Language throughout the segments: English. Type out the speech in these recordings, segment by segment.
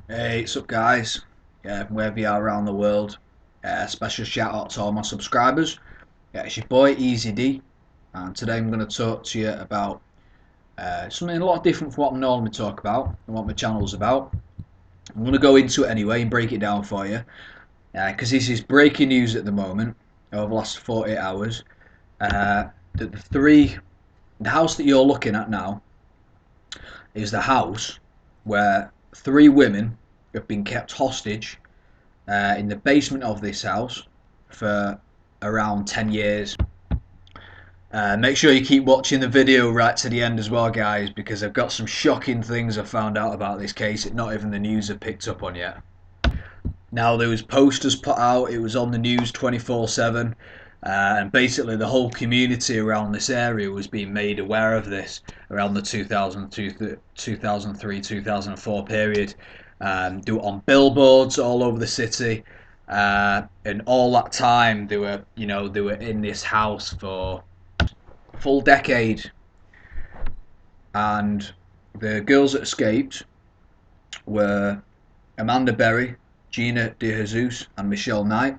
Hey, what's up, guys? Yeah, wherever you are around the world, special shout out to all my subscribers. Yeah, it's your boy Easy D, and today I'm going to talk to you about something a lot different from what I normally talk about and what my channel's about. I'm going to go into it anyway and break it down for you, because this is breaking news at the moment over the last 48 hours. Uh, the, the three, the house that you're looking at now is the house where three women have been kept hostage in the basement of this house for around 10 years. Make sure you keep watching the video right to the end as well, guys, because I've got some shocking things I found out about this case that not even the news have picked up on yet. Now, there was posters put out, it was on the news 24/7, and basically the whole community around this area was being made aware of this around the 2002, 2003, 2004 period. Do it on billboards all over the city, and all that time they were in this house for a full decade, and the girls that escaped were Amanda Berry, Gina De Jesus, and Michelle Knight.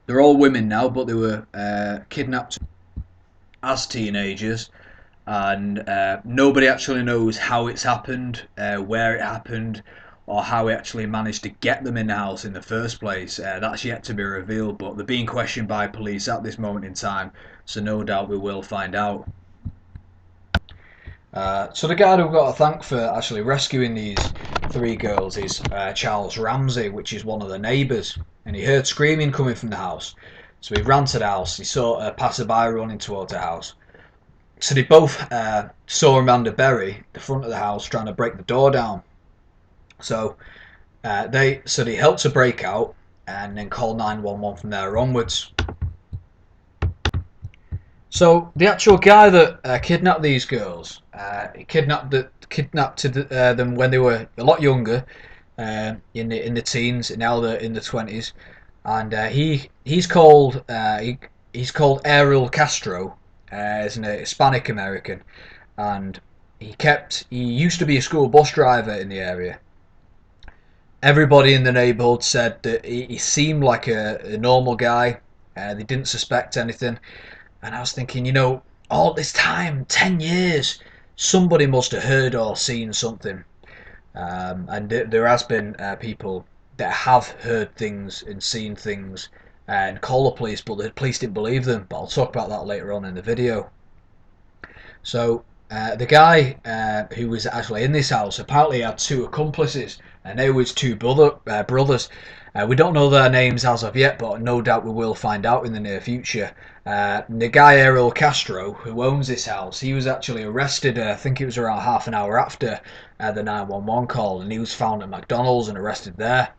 They're all women now, but they were kidnapped as teenagers, and nobody actually knows how it's happened, where it happened, or how we actually managed to get them in the house in the first place. That's yet to be revealed, but they're being questioned by police at this moment in time, so no doubt we will find out. So the guy we've got to thank for actually rescuing these three girls is Charles Ramsey, which is one of the neighbours, and he heard screaming coming from the house. So he ran to the house. He saw a passerby running towards the house. So they both saw Amanda Berry at the front of the house trying to break the door down. So they helped her break out and then called 911 from there onwards. So the actual guy that kidnapped these girls, kidnapped them when they were a lot younger, in the teens, now they're in the 20s, and he's called Ariel Castro, as an Hispanic American, and he used to be a school bus driver in the area. Everybody in the neighbourhood said that he seemed like a normal guy. They didn't suspect anything. And I was thinking, all this time, 10 years, somebody must have heard or seen something. And there has been people that have heard things and seen things and call the police, but the police didn't believe them. But I'll talk about that later on in the video. So the guy who was actually in this house apparently had two accomplices, and they was two brothers. We don't know their names as of yet, but no doubt we will find out in the near future. The guy Ariel Castro, who owns this house, he was actually arrested. I think it was around half an hour after the 911 call, and he was found at McDonald's and arrested there.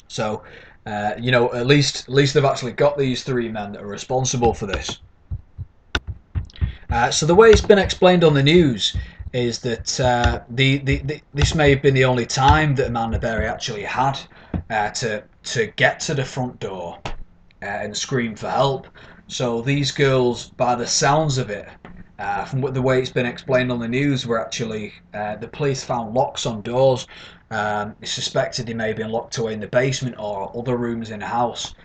So, at least they've actually got these three men that are responsible for this. So the way it's been explained on the news is that this may have been the only time that Amanda Berry actually had to get to the front door and scream for help. So these girls, by the sounds of it, from the way it's been explained on the news, were actually the police found locks on doors. They suspected they may have been locked away in the basement or other rooms in the house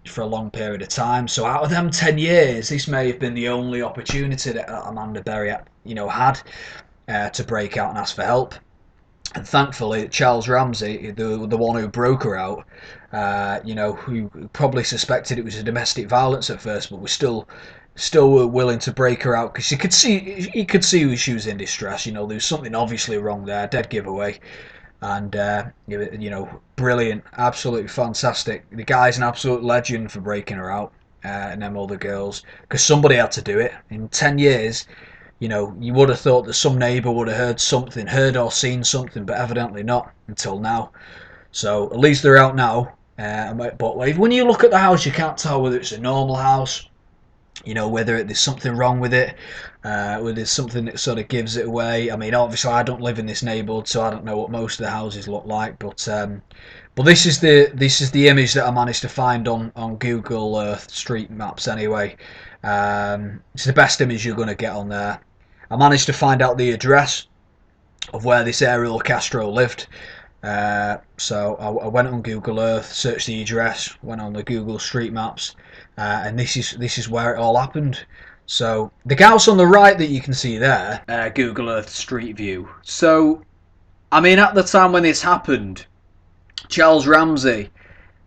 for a long period of time. So out of them 10 years, this may have been the only opportunity that Amanda Berry had to break out and ask for help. And thankfully, Charles Ramsey, the one who broke her out, who probably suspected it was a domestic violence at first, but was still were willing to break her out because he could see she was in distress. There was something obviously wrong there, dead giveaway. And brilliant, absolutely fantastic. The guy's an absolute legend for breaking her out, and them other girls, because somebody had to do it. In 10 years, you would have thought that some neighbour would have heard or seen something, but evidently not until now. So at least they're out now. But when you look at the house, you can't tell whether it's a normal house, whether there's something wrong with it, whether there's something that sort of gives it away. I mean, obviously I don't live in this neighbourhood, so I don't know what most of the houses look like, but this is the image that I managed to find on Google Earth Street Maps anyway. It's the best image you're going to get on there. I managed to find out the address of where this Ariel Castro lived. So I went on Google Earth, searched the address, went on the Google Street Maps, and this is where it all happened. So the house on the right that you can see there, Google Earth Street View. So I mean, at the time when this happened, Charles Ramsey,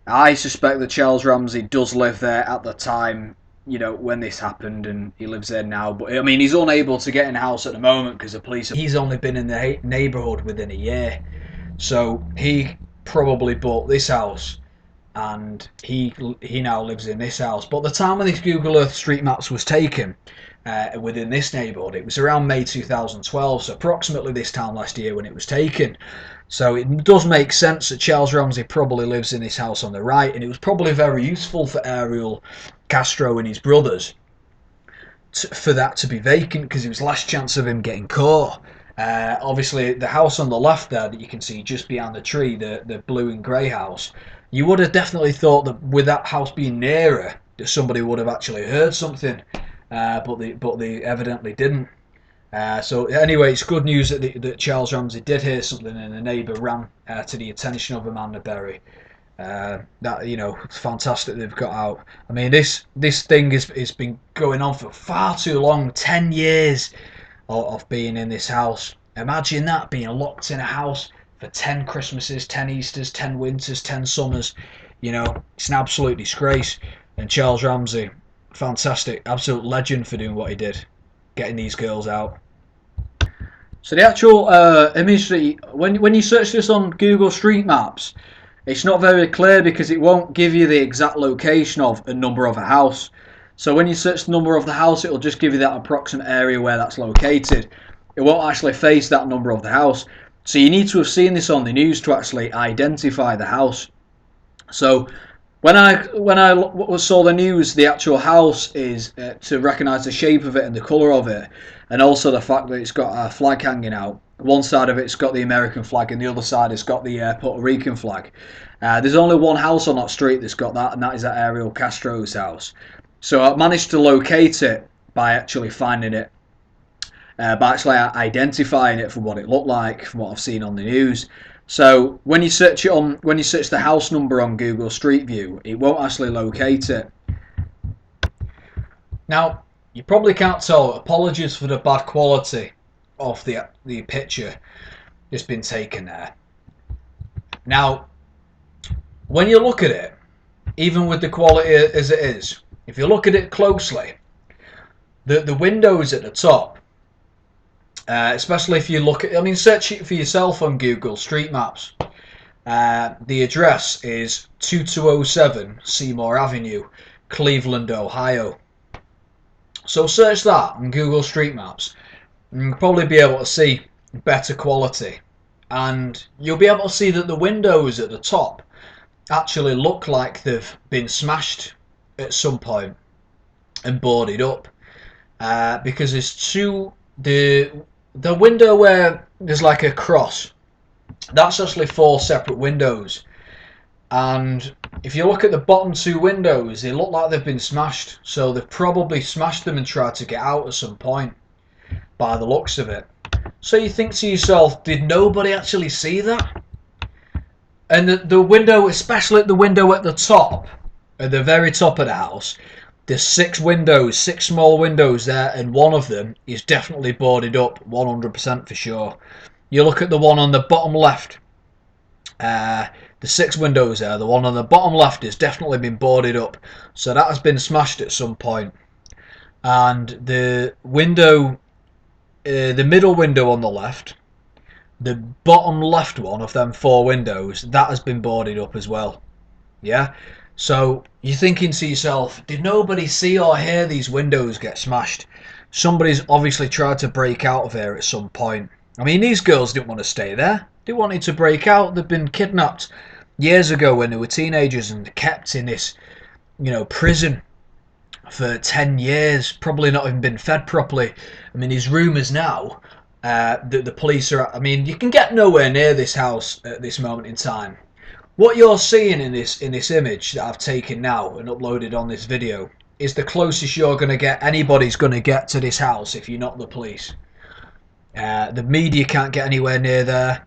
I suspect that Charles Ramsey does live there at the time, when this happened, and he lives there now. But I mean, he's unable to get in the house at the moment because the police. He's only been in the neighbourhood within a year, so he probably bought this house, and he now lives in this house. But the time when this Google Earth Street Maps was taken within this neighbourhood, it was around May 2012, so approximately this time last year when it was taken. So it does make sense that Charles Ramsey probably lives in this house on the right, and it was probably very useful for Ariel Castro and his brothers for that to be vacant, because it was last chance of him getting caught. Obviously, the house on the left there that you can see just behind the tree, the blue and grey house, you would have definitely thought that with that house being nearer, that somebody would have actually heard something, but they evidently didn't. So anyway, it's good news that Charles Ramsey did hear something, and a neighbour ran to the attention of Amanda Berry. It's fantastic they've got out. I mean, this thing has been going on for far too long. 10 years of being in this house. Imagine that, being locked in a house for 10 Christmases, 10 Easters, 10 winters, 10 summers. It's an absolute disgrace. And Charles Ramsey, fantastic, absolute legend for doing what he did, getting these girls out. So the actual image that when you search this on Google Street Maps, it's not very clear because it won't give you the exact location of a number of a house. So when you search the number of the house, it'll just give you that approximate area where that's located. It won't actually face that number of the house. So you need to have seen this on the news to actually identify the house. So when I saw the news, the actual house is to recognise the shape of it and the colour of it, and also the fact that it's got a flag hanging out. One side of it's got the American flag, and the other side has got the Puerto Rican flag. There's only one house on that street that's got that, and that is at Ariel Castro's house. So I managed to locate it by actually finding it, by actually identifying it from what it looked like, from what I've seen on the news. So when you search the house number on Google Street View, it won't actually locate it. Now, you probably can't tell. Apologies for the bad quality of the picture that's been taken there. Now, when you look at it, even with the quality as it is, if you look at it closely, the windows at the top, especially if you look at, search it for yourself on Google Street Maps. The address is 2207 Seymour Avenue, Cleveland, Ohio. So search that on Google Street Maps, and you'll probably be able to see better quality. And you'll be able to see that the windows at the top actually look like they've been smashed at some point and boarded up. Because there's the window where there's like a cross, that's actually 4 separate windows. And if you look at the bottom 2 windows, they look like they've been smashed. So they've probably smashed them and tried to get out at some point, by the looks of it. So you think to yourself, did nobody actually see that? And the window, especially the window at the top, at the very top of the house, there's 6 windows, 6 small windows there, and one of them is definitely boarded up, 100% for sure. You look at the one on the bottom left, the 6 windows there, the one on the bottom left has definitely been boarded up, so that has been smashed at some point. And the window, the middle window on the left, the bottom left one of them 4 windows, that has been boarded up as well. Yeah? So you're thinking to yourself, did nobody see or hear these windows get smashed? Somebody's obviously tried to break out of here at some point. I mean, these girls didn't want to stay there. They wanted to break out. They've been kidnapped years ago when they were teenagers and kept in this, prison for 10 years, probably not even been fed properly. I mean, there's rumours now that the police are... I mean, you can get nowhere near this house at this moment in time. What you're seeing in this image that I've taken now and uploaded on this video is the closest you're going to get, anybody's going to get to this house if you're not the police. The media can't get anywhere near there.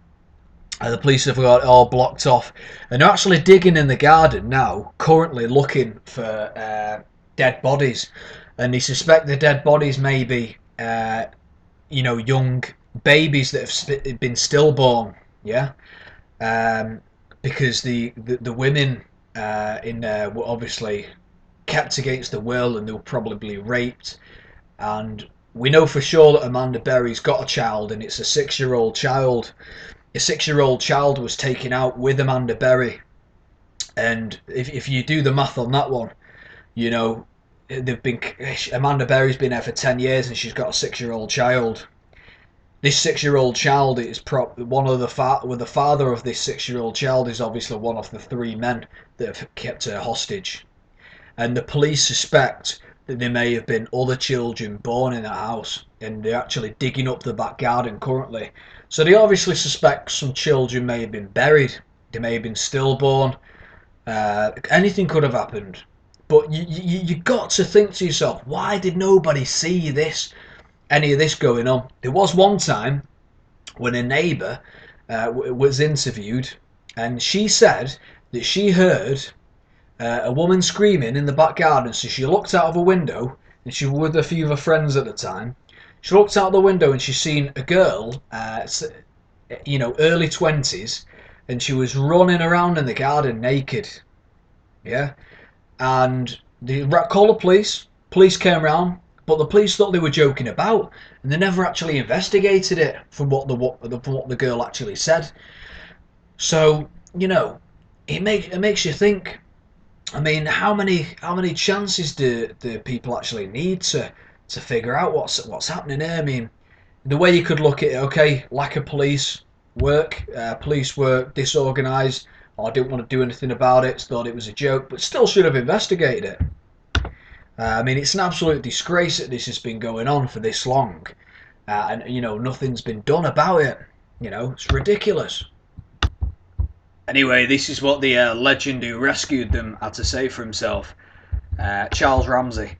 The police have got it all blocked off, and they're actually digging in the garden now, currently looking for dead bodies, and they suspect the dead bodies may be, young babies that have been stillborn. Yeah, because the women in there were obviously kept against the will, and they were probably raped. And we know for sure that Amanda Berry's got a child, and it's a 6-year-old child. A 6-year-old child was taken out with Amanda Berry, and if you do the math on that one, they've been Amanda Berry's been there for 10 years, and she's got a 6-year-old child. This 6-year-old child is one of the father of this 6-year-old child is obviously one of the 3 men that have kept her hostage, and the police suspect that there may have been other children born in that house, and they're actually digging up the back garden currently. So they obviously suspect some children may have been buried, they may have been stillborn. Anything could have happened, but you got to think to yourself, why did nobody see any of this going on? There was one time when a neighbour was interviewed, and she said that she heard a woman screaming in the back garden. So she looked out of a window, and she was with a few of her friends at the time. She looked out the window and she seen a girl, early 20s, and she was running around in the garden naked. Yeah, and they called the police. Police came around, but the police thought they were joking about, and they never actually investigated it from what the girl actually said. So it makes you think. I mean, how many chances do people actually need to figure out what's happening here? I mean, the way you could look at it, okay, lack of police work, disorganised, or I didn't want to do anything about it, thought it was a joke, but still should have investigated it. I mean, it's an absolute disgrace that this has been going on for this long, and nothing's been done about it. It's ridiculous. Anyway, this is what the legend who rescued them had to say for himself, Charles Ramsey.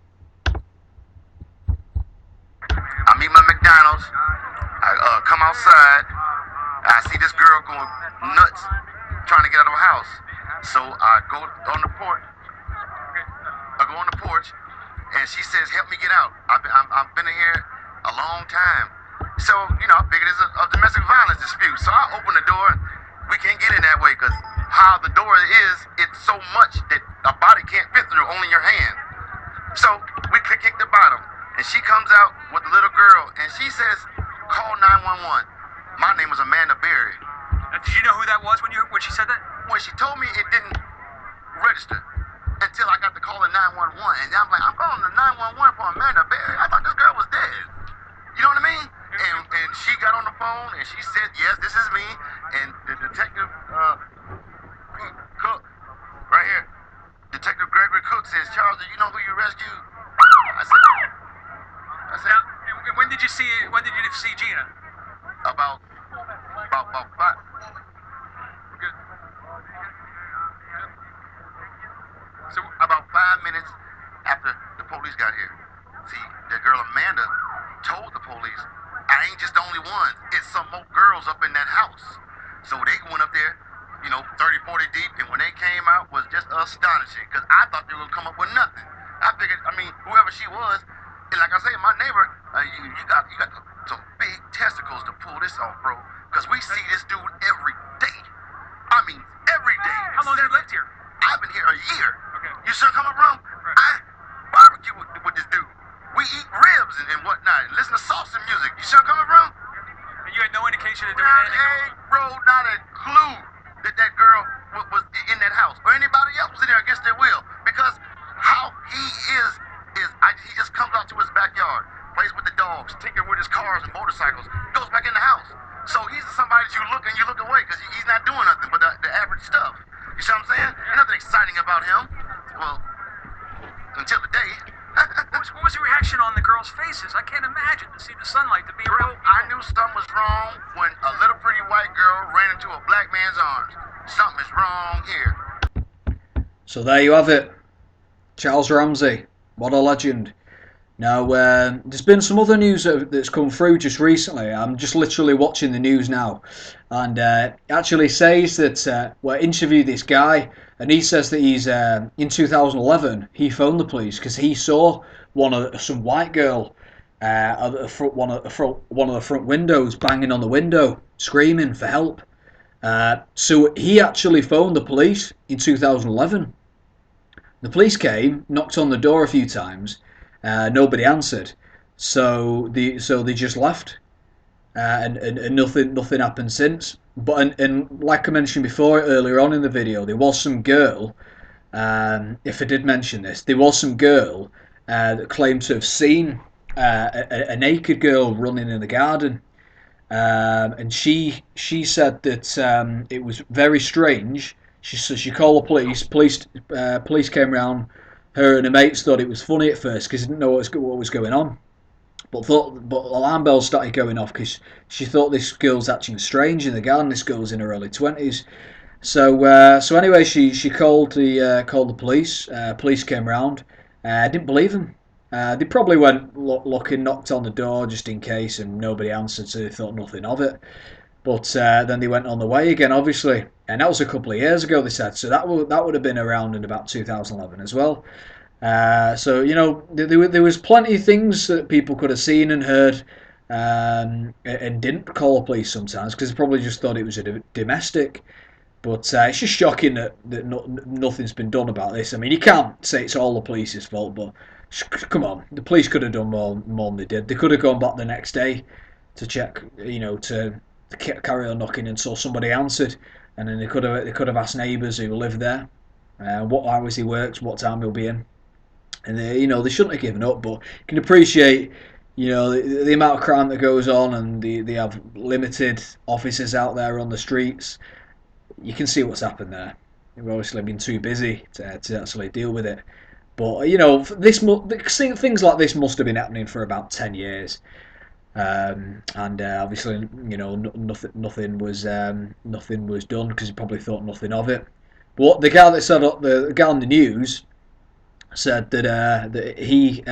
I meet my McDonald's. I come outside. I see this girl going nuts, trying to get out of her house. So I go on the porch. And she says, "Help me get out. I've been in here a long time." So I figured it's a domestic violence dispute. So I open the door. We can't get in that way because how the door is, it's so much that a body can't fit through, only your hand. So we kick the bottom, and she comes out with the little girl, and she says, "Call 911." My name was Amanda Berry. Did you know who that was when she said that? When she told me, it didn't register until I got the call in 911, and I'm like, I'm calling the 911 for Amanda Berry. I thought this girl was dead. You know what I mean? And she got on the phone and she said, "Yes, this is me." And the detective Cook, right here, Detective Gregory Cook says, "Charles, do you know who you rescued?" I said, Now, when did you see Gina? about 5. Good. So About 5 minutes after the police got here. See, the girl Amanda told the police, "I ain't just the only one. It's some more girls up in that house." So they went up there, 30, 40 deep, and when they came out was just astonishing because I thought they were going to come up with nothing. I figured, whoever she was, and like I say, my neighbor, you got some big testicles to pull this off, bro, because we see this dude every day. I mean, every day. How long have you lived here? I've been here a year. Okay. You sure come up, bro? Right. I barbecue with this dude. We eat ribs and whatnot, and listen to salsa music. You sure come up, bro? And you had no indication that there was anything? Bro, not a clue that girl was in that house or anybody else was in there against their will. Because how he he just comes out to his backyard, plays with the dogs, tinkers with his cars and motorcycles, goes back in the house. So he's somebody that you look away because he's not doing nothing but the average stuff. You see what I'm saying? There's nothing exciting about him. Well, until the day. What was the reaction on the girls' faces? I can't imagine to see the sunlight, to be Bro, real. I knew something was wrong when a little pretty white girl ran into a black man's arms. Something is wrong here. So there you have it, Charles Ramsey. What a legend. Now, there's been some other news that's come through just recently. I'm just literally watching the news now, and it actually says that we interviewed this guy, and he says that he's in 2011 he phoned the police because he saw some white girl at the front, one of the front windows, banging on the window, screaming for help. So he actually phoned the police in 2011. The police came, knocked on the door a few times. Nobody answered, so they just left, and nothing happened since. But and like I mentioned before earlier on in the video, there was some girl. If I did mention this, there was some girl that claimed to have seen a naked girl running in the garden. And she said that it was very strange. She called the police. Police came round. Her and her mates thought it was funny at first because they didn't know what was going on. But alarm bells started going off because she thought this girl's acting strange in the garden. This girl's in her early 20s. So anyway, she called the police. Police came round. Didn't believe them. They probably went looking, knocked on the door just in case, and nobody answered, so they thought nothing of it. But then they went on the way again, obviously, and that was a couple of years ago. They said so that would have been around in about 2011 as well. So there was plenty of things that people could have seen and heard, and didn't call the police sometimes because they probably just thought it was a domestic. But it's just shocking that nothing's been done about this. I mean, you can't say it's all the police's fault, but come on, the police could have done more than they did. They could have gone back the next day to check, to carry on knocking until somebody answered, and then they could have asked neighbours who live there, what hours he works, what time he'll be in, and they shouldn't have given up. But you can appreciate, the amount of crime that goes on, and they have limited officers out there on the streets. You can see what's happened there. They've obviously been too busy to actually deal with it. But things like this must have been happening for about 10 years, and obviously nothing was done because he probably thought nothing of it. But the guy that said the guy on the news said that he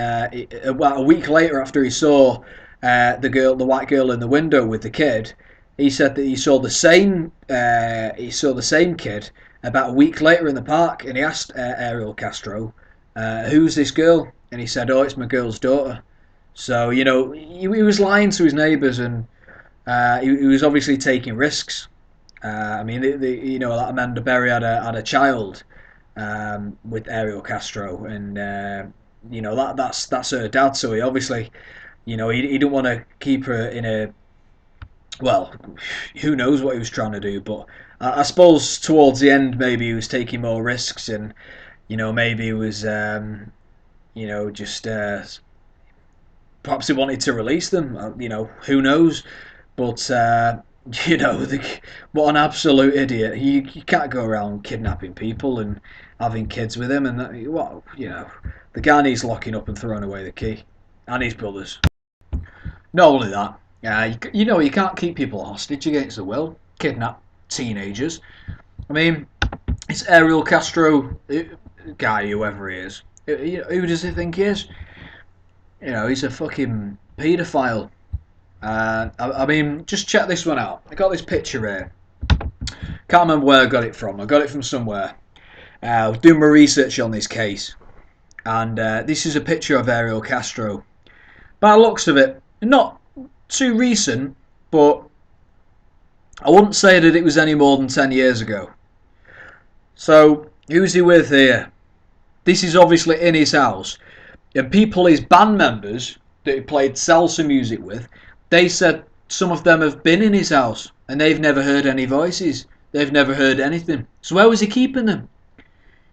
about a week later after he saw the white girl in the window with the kid, he said that he saw the same kid about a week later in the park, and he asked Ariel Castro, "Who's this girl?" And he said, "Oh, it's my girl's daughter." So he was lying to his neighbours, and he was obviously taking risks. I mean, that Amanda Berry had a child with Ariel Castro, and that's her dad. So he obviously, he didn't want to keep her in a, well, who knows what he was trying to do, but I suppose towards the end maybe he was taking more risks, and maybe he was just perhaps he wanted to release them. Who knows? But what an absolute idiot! You can't go around kidnapping people and having kids with him, and the guy needs locking up and throwing away the key, and his brothers. Not only that, you can't keep people hostage against their will. Kidnap teenagers. I mean, it's Ariel Castro guy, whoever he is. Who does he think he is? He's a fucking paedophile. I mean, just check this one out. I got this picture here. Can't remember where I got it from. I got it from somewhere. I was doing my research on this case, and this is a picture of Ariel Castro. By the looks of it, not too recent, but I wouldn't say that it was any more than 10 years ago. So, who's he with here? This is obviously in his house. And people, his band members that he played salsa music with, they said some of them have been in his house and they've never heard any voices. They've never heard anything. So where was he keeping them?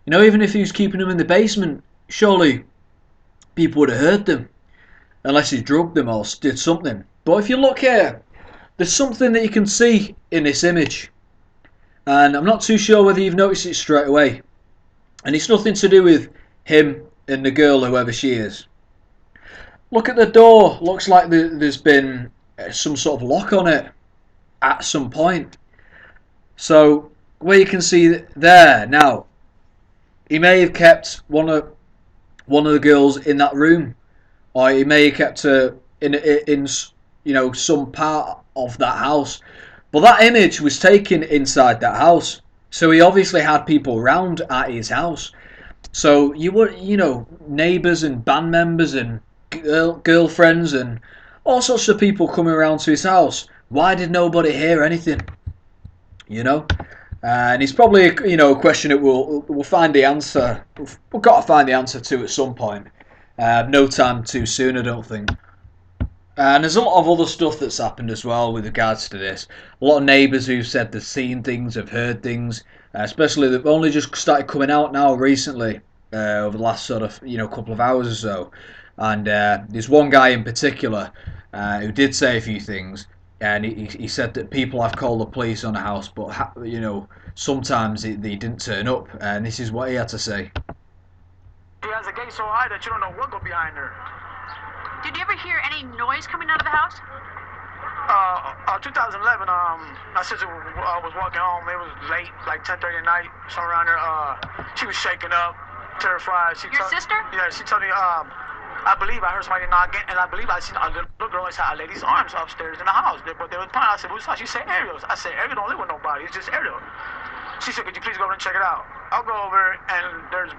Even if he was keeping them in the basement, surely people would have heard them. Unless he drugged them or did something. But if you look here, there's something that you can see in this image. And I'm not too sure whether you've noticed it straight away. And it's nothing to do with him and the girl, whoever she is. Look at the door. Looks like there's been some sort of lock on it at some point. So where you can see there now, he may have kept one of the girls in that room or he may have kept her in some part of that house. But that image was taken inside that house, so he obviously had people round at his house. So you were, neighbours and band members and girlfriends and all sorts of people coming around to his house. Why did nobody hear anything? You know, and it's probably a question that we'll find the answer. We've got to find the answer to at some point. No time too soon, I don't think. And there's a lot of other stuff that's happened as well with regards to this. A lot of neighbours who've said they've seen things, have heard things, especially they've only just started coming out now recently, over the last sort of couple of hours or so. And there's one guy in particular who did say a few things, and he said that people have called the police on the house, but sometimes they didn't turn up. And this is what he had to say. He has a gate so high that you don't know what go behind there. Did you ever hear any noise coming out of the house? 2011, my sister was walking home. It was late, like 10:30 at night, somewhere around there. She was shaking up, terrified. Your sister? Yeah, she told me, I believe I heard somebody knocking, and I believe I seen a little girl inside a lady's arms upstairs in the house. But they were fine. I said, who's that? She said, Ariel. I said, Ariel don't live with nobody. It's just Ariel. She said, could you please go over and check it out? I'll go over, and there's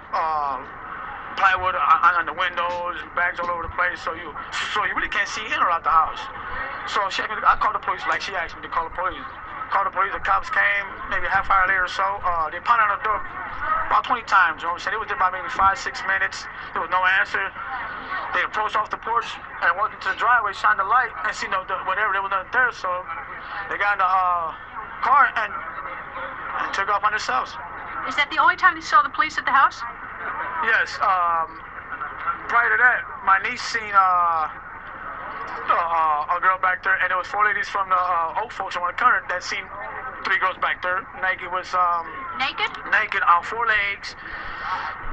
plywood on the windows, bags all over the place, so you really can't see in or out the house. So I called the police, like she asked me to call the police. Called the police, the cops came, maybe a half hour later or so. They pounded on the door about 20 times. You know what I'm saying? They was there about maybe 5-6 minutes. There was no answer. They approached off the porch and walked into the driveway, shined the light, and seen whatever, there was nothing there. So they got in the car and took off on themselves. Is that the only time you saw the police at the house? Yes. Prior to that, my niece seen a girl back there, and there was 4 ladies from the old folks on the corner that seen 3 girls back there. Naked Naked? Naked on 4 legs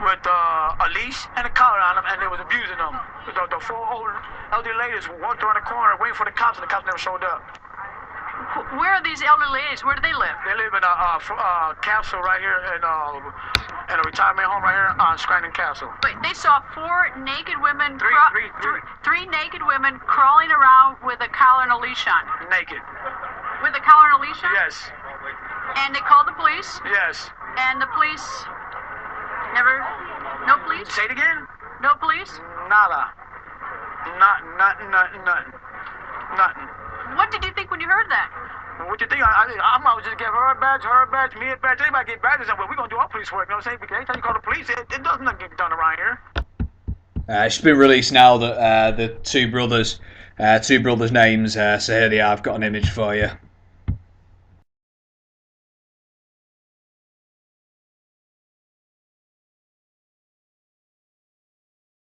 with a leash and a collar on them, and they was abusing them. The 4 old elderly ladies walked around the corner waiting for the cops, and the cops never showed up. Where are these elderly ladies? Where do they live? They live in a capsule right here in a retirement home right here on Scranton Castle. Wait, they saw 4 naked women. Three naked women crawling around with a collar and a leash on. Naked. With a collar and a leash on? Yes. And they called the police? Yes. And the police never. No police? Say it again. No police? Nada. Nothing. What did you think when you heard that? What you think? I'm gonna just give her a badge, me a badge. Everybody get badges, and we're gonna do our police work. You know what I'm saying? Because anytime you call the police, it doesn't get done around here. It's been released now that the two brothers' names. So here they are. I've got an image for you.